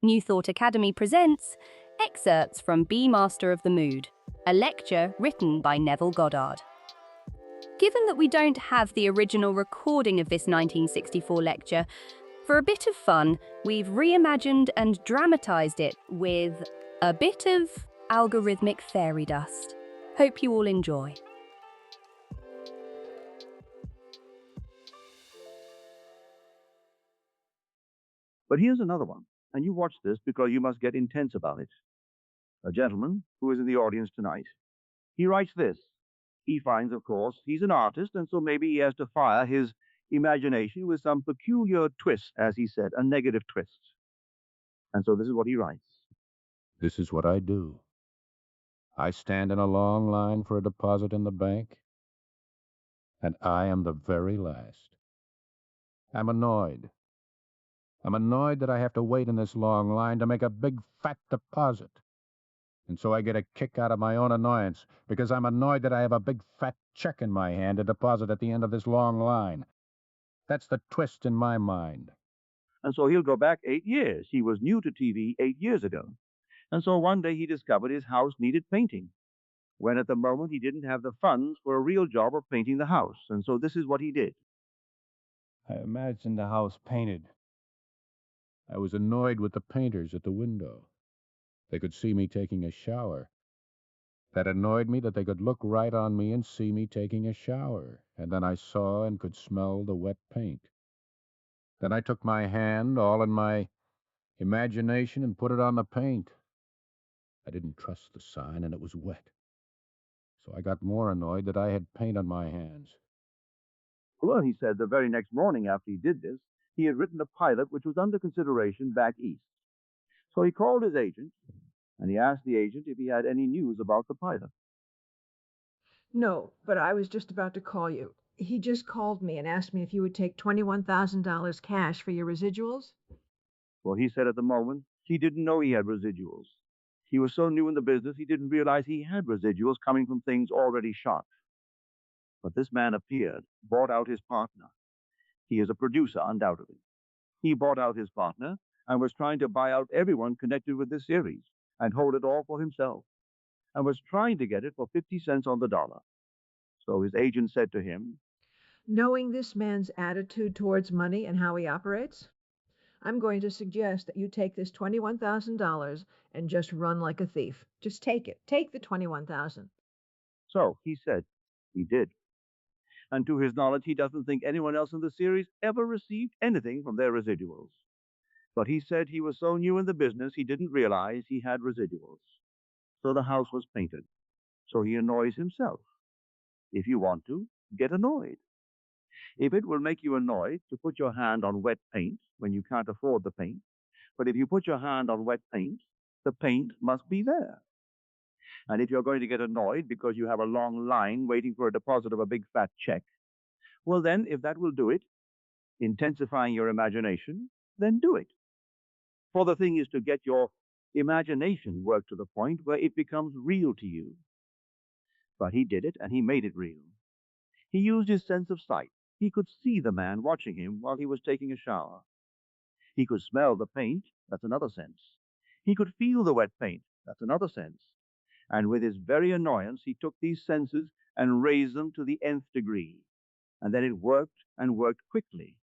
New Thought Academy presents excerpts from Be Master of the Mood, a lecture written by Neville Goddard. Given that we don't have the original recording of this 1964 lecture, for a bit of fun, we've reimagined and dramatized it with a bit of algorithmic fairy dust. Hope you all enjoy. But here's another one, and you watch this because you must get intense about it. A gentleman who is in the audience tonight, he writes this. He finds, of course, he's an artist, and so maybe he has to fire his imagination with some peculiar twist, as he said, a negative twist. And so this is what he writes. This is what I do. I stand in a long line for a deposit in the bank, and I am the very last. I'm annoyed. I'm annoyed that I have to wait in this long line to make a big fat deposit. And so I get a kick out of my own annoyance, because I'm annoyed that I have a big fat check in my hand to deposit at the end of this long line. That's the twist in my mind. And so he'll go back 8 years. He was new to TV 8 years ago. And so one day he discovered his house needed painting, when at the moment he didn't have the funds for a real job of painting the house. And so this is what he did. I imagined the house painted. I was annoyed with the painters at the window. They could see me taking a shower. That annoyed me that they could look right on me and see me taking a shower, and then I saw and could smell the wet paint. Then I took my hand, all in my imagination, and put it on the paint. I didn't trust the sign, and it was wet. So I got more annoyed that I had paint on my hands. Well, he said the very next morning after he did this, he had written a pilot which was under consideration back east. So he called his agent, and he asked the agent if he had any news about the pilot. No, but I was just about to call you. He just called me and asked me if you would take $21,000 cash for your residuals. Well, he said at the moment he didn't know he had residuals. He was so new in the business he didn't realize he had residuals coming from things already shot. But this man appeared, bought out his partner. He is a producer, undoubtedly. He bought out his partner and was trying to buy out everyone connected with this series and hold it all for himself, and was trying to get it for 50 cents on the dollar. So his agent said to him, Knowing this man's attitude towards money and how he operates, I'm going to suggest that you take this $21,000 and just run like a thief. Just take it. Take the $21,000. So he said he did. And to his knowledge, he doesn't think anyone else in the series ever received anything from their residuals. But he said he was so new in the business he didn't realize he had residuals. So the house was painted. So he annoys himself. If you want to, get annoyed. If it will make you annoyed to put your hand on wet paint when you can't afford the paint, but if you put your hand on wet paint, the paint must be there. And if you're going to get annoyed because you have a long line waiting for a deposit of a big fat check, well then, if that will do it, intensifying your imagination, then do it. For the thing is to get your imagination worked to the point where it becomes real to you. But he did it, and he made it real. He used his sense of sight. He could see the man watching him while he was taking a shower. He could smell the paint. That's another sense. He could feel the wet paint. That's another sense. And with his very annoyance, he took these senses and raised them to the nth degree. And then it worked, and worked quickly.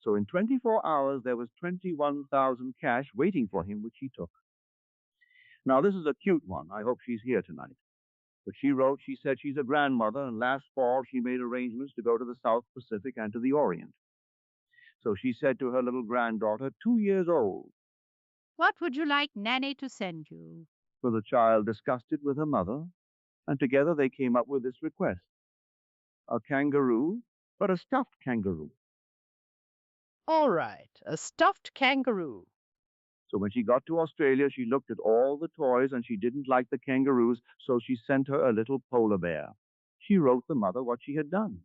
So in 24 hours, there was 21,000 cash waiting for him, which he took. Now, this is a cute one. I hope she's here tonight. But she said she's a grandmother, and last fall she made arrangements to go to the South Pacific and to the Orient. So she said to her little granddaughter, 2 years old. What would you like Nanny to send you? So the child discussed it with her mother, and together they came up with this request. A kangaroo, but a stuffed kangaroo. All right, a stuffed kangaroo. So when she got to Australia, she looked at all the toys, and she didn't like the kangaroos, so she sent her a little polar bear. She wrote the mother what she had done.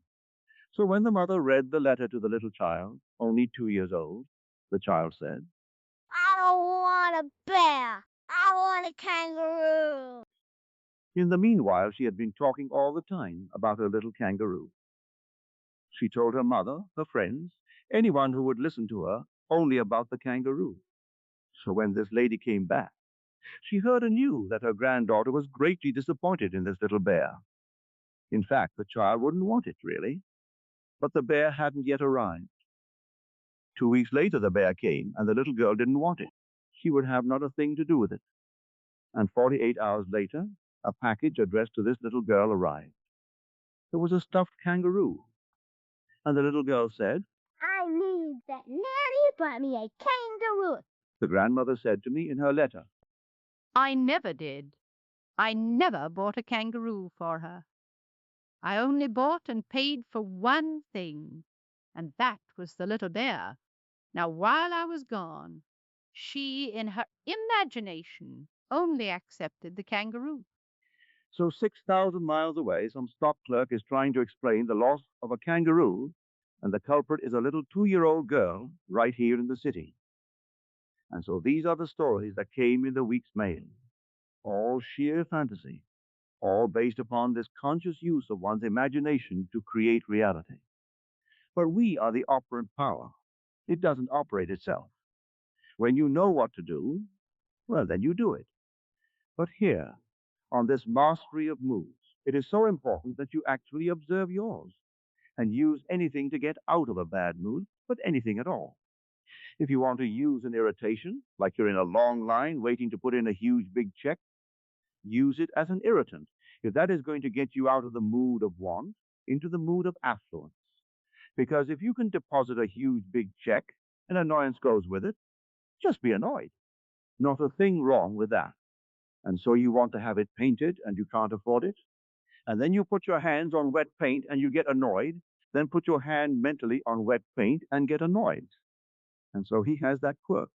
So when the mother read the letter to the little child, only 2 years old, the child said, I don't want a bear. I want a kangaroo. In the meanwhile, she had been talking all the time about her little kangaroo. She told her mother, her friends, anyone who would listen to her, only about the kangaroo. So when this lady came back, she heard anew that her granddaughter was greatly disappointed in this little bear. In fact, the child wouldn't want it, really. But the bear hadn't yet arrived. 2 weeks later, the bear came, and the little girl didn't want it. She would have not a thing to do with it. And 48 hours later, a package addressed to this little girl arrived. It was a stuffed kangaroo. And the little girl said, I need that Nanny bought me a kangaroo. the grandmother said to me in her letter. I never did. I never bought a kangaroo for her. I only bought and paid for one thing, and that was the little bear. Now, while I was gone, she, in her imagination, only accepted the kangaroo. So 6,000 miles away, some stock clerk is trying to explain the loss of a kangaroo, and the culprit is a little 2-year-old girl right here in the city. And so these are the stories that came in the week's mail. All sheer fantasy, all based upon this conscious use of one's imagination to create reality. But we are the operant power. It doesn't operate itself. When you know what to do, well, then you do it. But here, on this mastery of moods, it is so important that you actually observe yours and use anything to get out of a bad mood, but anything at all. If you want to use an irritation, like you're in a long line waiting to put in a huge big check, use it as an irritant, if that is going to get you out of the mood of want into the mood of affluence. Because if you can deposit a huge big check and annoyance goes with it, just be annoyed. Not a thing wrong with that. And so you want to have it painted and you can't afford it. And then you put your hands on wet paint and you get annoyed. Then put your hand mentally on wet paint and get annoyed. And so he has that quirk.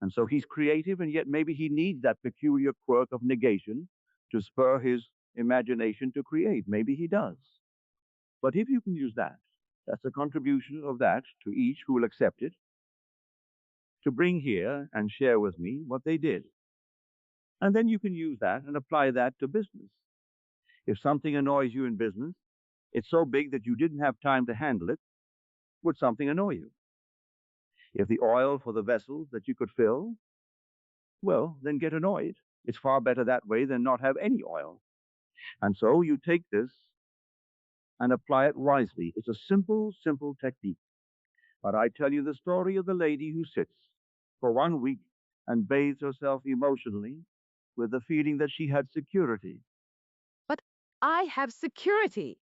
And so he's creative, and yet maybe he needs that peculiar quirk of negation to spur his imagination to create. Maybe he does. But if you can use that, that's a contribution of that to each who will accept it, to bring here and share with me what they did. And then you can use that and apply that to business. If something annoys you in business, it's so big that you didn't have time to handle it, would something annoy you? If the oil for the vessels that you could fill, well, then get annoyed. It's far better that way than not have any oil. And so you take this and apply it wisely. It's a simple, simple technique. But I tell you the story of the lady who sits for 1 week and bathes herself emotionally with the feeling that she had security. But I have security.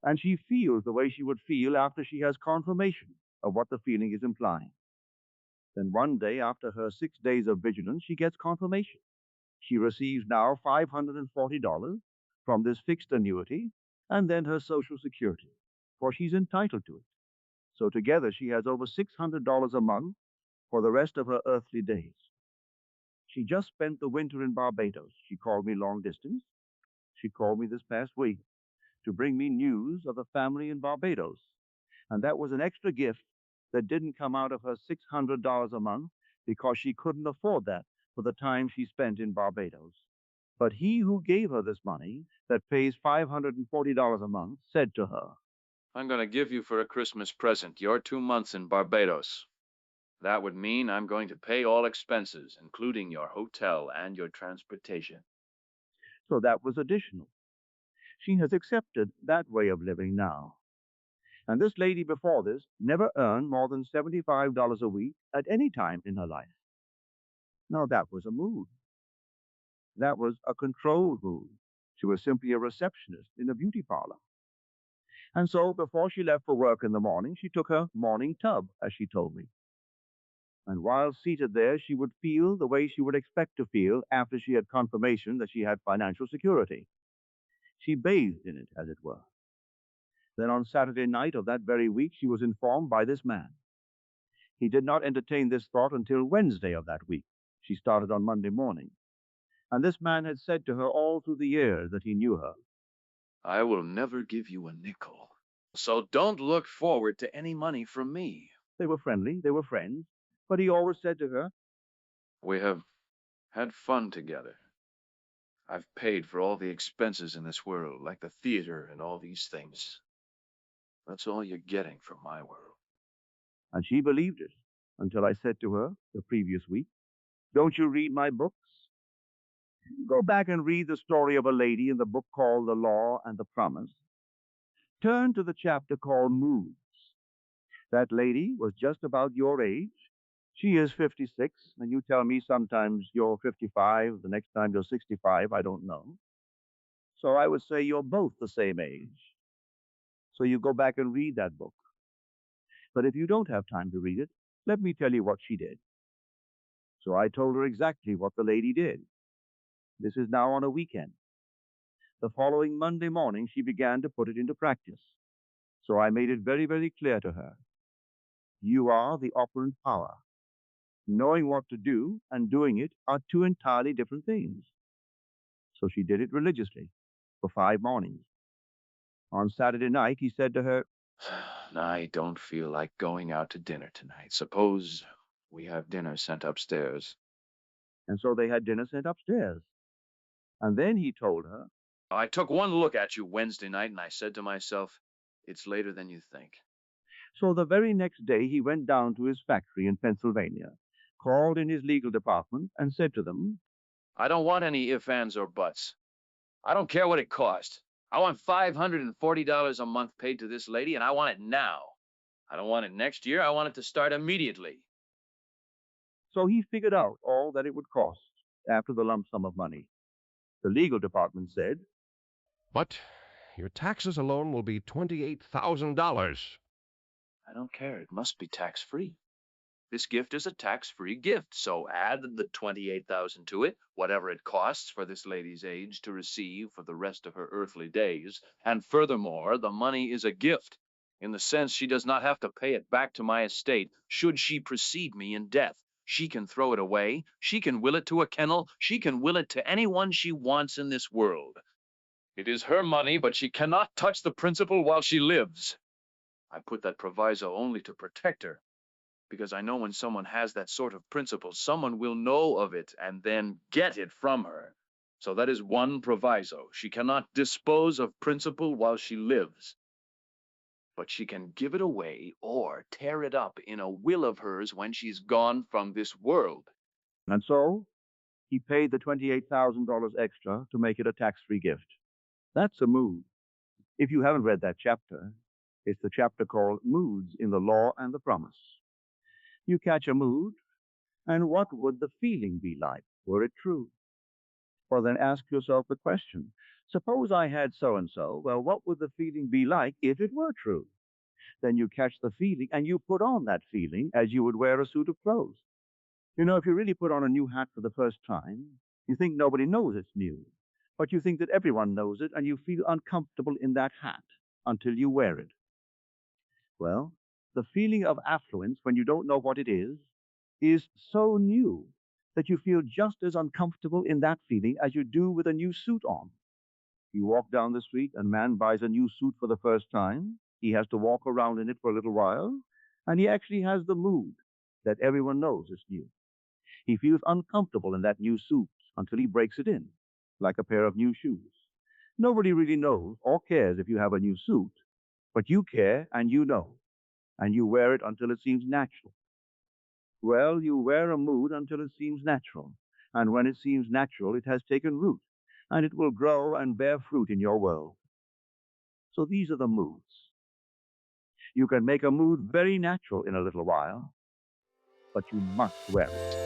And she feels the way she would feel after she has confirmation of what the feeling is implying. Then one day, after her 6 days of vigilance, she gets confirmation. She receives now $540 from this fixed annuity and then her Social Security, for she's entitled to it. So together she has over $600 a month for the rest of her earthly days. She just spent the winter in Barbados. She called me long distance. She called me this past week to bring me news of the family in Barbados. And that was an extra gift that didn't come out of her $600 a month because she couldn't afford that for the time she spent in Barbados. But he who gave her this money that pays $540 a month said to her, I'm going to give you for a Christmas present your 2 months in Barbados. That would mean I'm going to pay all expenses, including your hotel and your transportation. so that was additional. She has accepted that way of living now. And this lady before this never earned more than $75 a week at any time in her life. Now that was a mood. That was a controlled mood. She was simply a receptionist in a beauty parlor. And so before she left for work in the morning, she took her morning tub, as she told me. And while seated there, she would feel the way she would expect to feel after she had confirmation that she had financial security. She bathed in it, as it were. Then on Saturday night of that very week, she was informed by this man. He did not entertain this thought until Wednesday of that week. She started on Monday morning. And this man had said to her all through the years that he knew her, I will never give you a nickel. So don't look forward to any money from me. they were friendly, they were friends, but he always said to her, We have had fun together. I've paid for all the expenses in this world, like the theater and all these things. That's all you're getting from my world. and she believed it. until I said to her the previous week, "Don't you read my books?" Go back and read the story of a lady in the book called The Law and the Promise. Turn to the chapter called Moods. That lady was just about your age. She is 56, and you tell me sometimes you're 55, the next time you're 65, I don't know. So I would say you're both the same age. So you go back and read that book. But if you don't have time to read it, let me tell you what she did. So I told her exactly what the lady did. This is now on a weekend. The following Monday morning, she began to put it into practice. So I made it very, very clear to her. You are the operant power. Knowing what to do and doing it are two entirely different things. So she did it religiously for 5 mornings. On Saturday night, he said to her, I don't feel like going out to dinner tonight. Suppose we have dinner sent upstairs. and so they had dinner sent upstairs. And then he told her, I took one look at you Wednesday night and I said to myself, it's later than you think. So the very next day, he went down to his factory in Pennsylvania, called in his legal department, and said to them, I don't want any ifs, ands, or buts. I don't care what it cost. I want $540 a month paid to this lady, and I want it now. I don't want it next year. I want it to start immediately. So he figured out all that it would cost after the lump sum of money. The legal department said, But your taxes alone will be $28,000. I don't care. It must be tax-free. This gift is a tax-free gift, so add the $28,000 to it, whatever it costs for this lady's age to receive for the rest of her earthly days. And furthermore, the money is a gift, in the sense she does not have to pay it back to my estate should she precede me in death. She can throw it away, she can will it to a kennel, she can will it to anyone she wants in this world. It is her money, but she cannot touch the principal while she lives. I put that proviso only to protect her, because I know when someone has that sort of principle, someone will know of it and then get it from her. So that is one proviso. She cannot dispose of principle while she lives, but she can give it away or tear it up in a will of hers when she's gone from this world. and so he paid the $28,000 extra to make it a tax-free gift. That's a mood. If you haven't read that chapter, it's the chapter called Moods in the Law and the Promise. You catch a mood, and what would the feeling be like were it true? Well, then ask yourself the question, suppose I had so-and-so, well, what would the feeling be like if it were true? Then you catch the feeling and you put on that feeling as you would wear a suit of clothes. You know, if you really put on a new hat for the first time, you think nobody knows it's new, but you think that everyone knows it and you feel uncomfortable in that hat until you wear it. Well, the feeling of affluence when you don't know what it is so new that you feel just as uncomfortable in that feeling as you do with a new suit on. You walk down the street and a man buys a new suit for the first time. He has to walk around in it for a little while, and he actually has the mood that everyone knows is new. He feels uncomfortable in that new suit until he breaks it in, like a pair of new shoes. Nobody really knows or cares if you have a new suit, but you care and you know, and you wear it until it seems natural. Well, you wear a mood until it seems natural, and when it seems natural, it has taken root, and it will grow and bear fruit in your world. So these are the moods. You can make a mood very natural in a little while, but you must wear it.